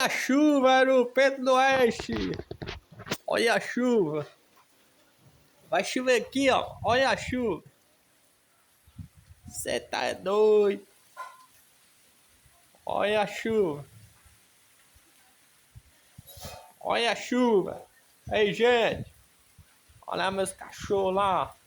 A chuva no Pedro do Oeste. Olha a chuva. Vai chover aqui, ó. Olha a chuva. Você tá doido. Olha a chuva. Olha a chuva. Ei, gente. Olha meus cachorros lá.